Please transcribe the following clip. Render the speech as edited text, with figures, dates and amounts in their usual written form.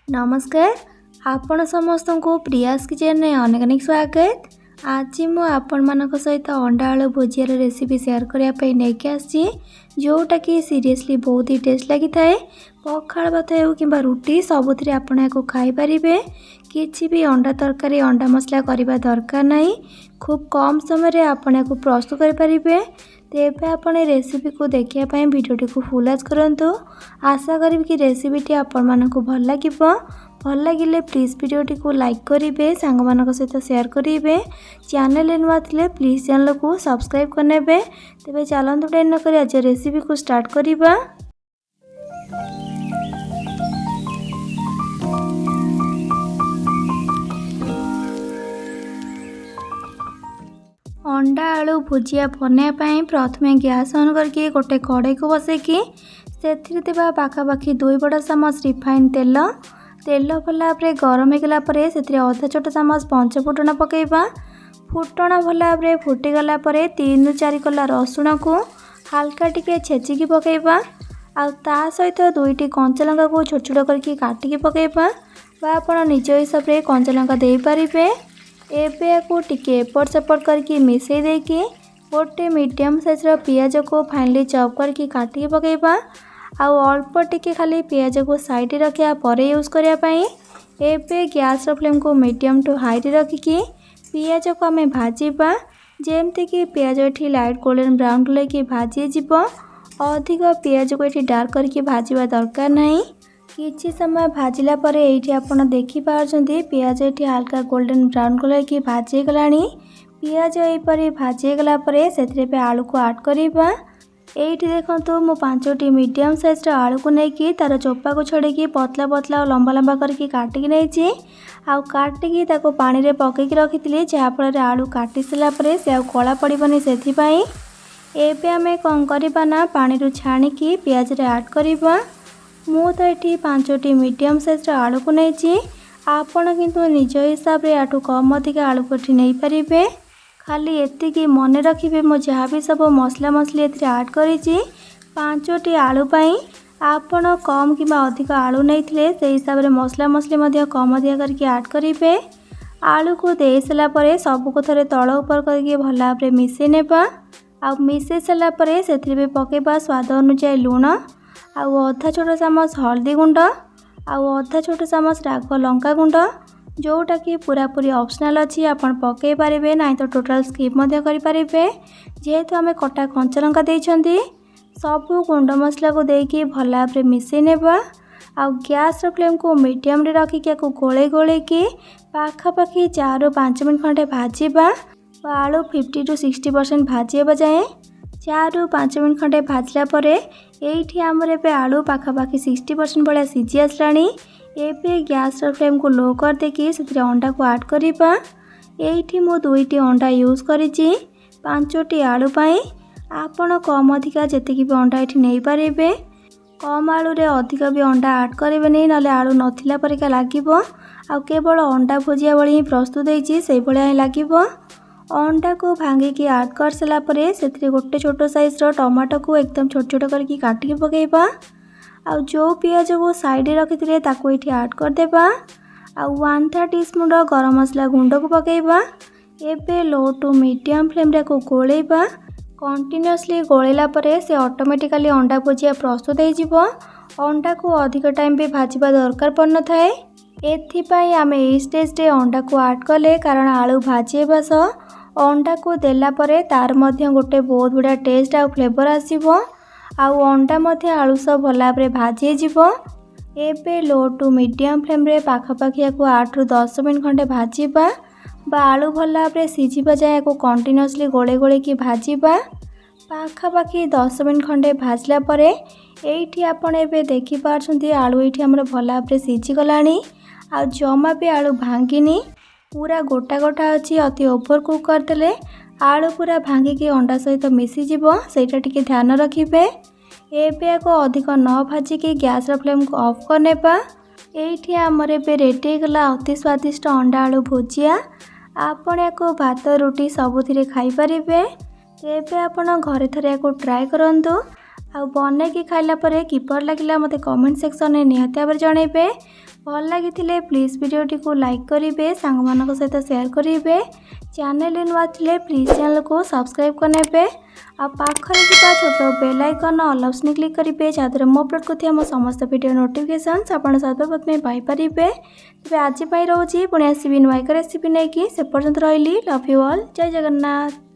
नमस्कार आपण समस्त को प्रियास किचन में अनेक अनेक स्वागत। आज मु आपण मानक सहित अंडा आलू भुजियार रेसिपी शेयर करने नहीं आसी जोटा कि सीरियसली बहुत ही टेस्ट लगी थाए। पखाल भात हो कि रुटी सबुथ आपड़ खाई पारे। किसी भी अंडा तरकारी अंडा मसला करने दरकार नहीं, खूब कम समय आपन को प्रस्तुत करें। तेज आप रेसिपी को देखापी भिडटी को फुल आज करूँ। आशा करी कि रेसिपीटी आपण मानक भल लगे। भल लगे प्लीज भिडटी को लाइक करेंगे, सांग मान सहित शेयर करेंगे। चैनल नुआ थे प्लीज चैनल को सब्सक्राइब करने। तेज चलतु टाइम नक आज रेसिपी को स्टार्ट करवा। अंडा आलू भुजिया बनाई प्रथमे गैस ऑन करके गोटे कड़ाई को बसैकी से पाखापाखि 2 बड़ चामच रिफाइन तेल भला गरम होगा से अधा छोट चामच पंच फुटण पकईवा। फुटण भला फुटीगला 3-4 कला रसुण को हल्का टिके छेचिकी पकईवा। ता सहित 2टी कंचा लंका को छोट छोट करके काटिकी पकईवा बा आपण निज हिसाब से कंचा लंका दे पारिबे। एबे को टिके एपट सेपट करके मिसई देकी गोटे मीडियम साइजर पियाज को फाइनली चॉप करके काटिकी पकईवा। अल्प टिके खाली पियाज को साइड रखा पर यूज करने। एबे गैस फ्लेम को मीडियम टू हाई रखिकी पियाज को आम भाजवा जेमती कि पियाज ये लाइट गोल्डन ब्राउन कलर भाजी जीव। अधिक पियाज को ये डार्क करके भाजवा दरकार नहीं। किछि समय भाजिला परे एठी आपण देखि पारछंती पियाज एठी हल्का गोल्डन ब्राउन कलर की भाजी गलानी। पियाज एपरी भाजी गला परे सेथरे पे आलू को ऐड करिबा। एठी देखंतु मु 5टी मीडियम साइज रा आलू को नेकी तार चोपा को छडेकी पतला पतला और लंबा लंबा करके काटिकी नेछि। आ काटिकी ताको पानी रे पकेकी रखिथिली जहा फल आलू काटी सला परे से आ कला पड़िबनी। सेथि पई एबे आमे कोन करिबा ना पानी रु छाणीकी पियाज रे ऐड करिबा। मु तो ये 5टी मीडियम साइज आलू को नहीं। आपण किंतु निज हिसाब से आठू कम अधिक आलू को नहीं पारे। खाली एतिकी मन रखिए मो जहाँ भी सब मसला मसली ऐड करी 5टी आलू पाई आपण कम कि अधिक आलू नहीं से हिसाब से मसला मसली कम अधिक करके ऐड करेंगे। आलू को दे सारापर सबको थे तल ऊपर करके भल भाव मिसई नेबा। आ मिसई सारापर से पकेबा स्वाद अनुसार लुण अधा छोट चामच हल्दी गुंड अधा छोट चामच राग लंका गुंड जोटा कि पूरापूरी ऑप्शनल अच्छी आपन पकई पारे ना तो टोटाल स्किप करें। जेहेतु आम कटा कंचा लंका देइछंती सबू गुंड मसला को देकी भल भाव मिसई नेबा। आ गैस फ्लेम को मीडियम रे रखिकी गोले गोले की पाखापाखि 4-5 मिनट खंडे भाजवा। आलू 50-60% भाजीबा जाए 4-5 मिनट खंडे भाजला परे एठी आमर एबे आलू पाखापाखि 60% भाया सीझी आसलानी। एबे गैस फ्लेम को लो कर देकी से अंडा को ऐड करिबा। एठी मो 2टी अंडा यूज करिछि 5टी आलू पाई। आपण कम अधिका जेतिकी भी अंडा एठी नहीं पारिबे। कम आलू रे अधिक भी अंडा ऐड करेबेनी नले आलू नथिला परिका लागिबो। आ केवल अंडा भुजिया भली ही प्रस्तुत होईछि सेहि भलिया ही लागिबो। अंडा को भांगिकी ऐड कर सारा परे से गोटे छोट साइज टमाटो को एकदम छोट छोट करके काटिकी पकेबा। आ जो पियाज को साइड रखी ताको ये ऐड करदेबा। आ 1/3 टीस्पून गरम मसला गुंड को पकेबा। एबे लो टू मीडियम फ्लेम रे को गोलेबा। कंटिन्यूअसली गोलेला परे से ऑटोमेटिकली अंडा भुजिया प्रस्तुत हो जिवो। अंडा को अधिक टाइम भी भाजवा दरकार पड़न थाए। एथिपाई आमे ए स्टेज रे अंडा को ऐड कले कारण आलू भाजीबा सह अंडा को देला परे तार मध्य गोटे बहुत बढ़िया टेस्ट आ फ्लेवर आसीबो। आउ अंडा मध्य आलू सब भल भाव भाजी जीवो। एबे लो टू मीडियम फ्लेम रे पाखापाखि 8-10 मिनट खंडे भाजीबा बा आलू भल भाव सीझीबा जाए कंटिन्यूअसली गोले गोले की भाजीबा। पाखापाखि 10 मिनट खंडे भाजला परे एठी आपण एबे देखि पारछंती आलू एठी हमर भल भाव सीझी गलानी। आ जमा भी आलू भांगिनी पूरा गोटा गोटा अच्छी अति ओवर कुक करदेले आलू पूरा भांगिकी अंडा सहित मिसीजिव सेटा टिके ध्यान रखिबे। एबे को अधिक न भाजिकी गैस फ्लेम को ऑफ करनेबा। एठी आमर एबे रेडी गला अति स्वादिष्ट अंडा आलू भुजिया। आपण याको भात रुटी सबुथिरे खाई परिबे। एबे आपण घरे थरे याको ट्राई करंतु। आ बनैकी खाइला परे किपर लागिला मते कमेंट सेक्शन में निहाती भाବରେ जणैबे। भल लगी प्लीज वीडियोटी को लाइक करेंगे, सांग मान सहित शेयर करेंगे। चैनल नुआ थे प्लीज चैनल को सब्सक्राइब करने आ पाखरे छोट bell icon all option click करेंगे जहाँद्वारा मो अपलोड कर मो समस्त वीडियो नोटिफिकेशन आपड़ सर्वप्रथमे पाइपर। तेज आज रोचे पुणी आसवि नुआ एक रेसिपी नहीं कि से पर्यंत रही। लव यू ऑल, जय जगन्नाथ।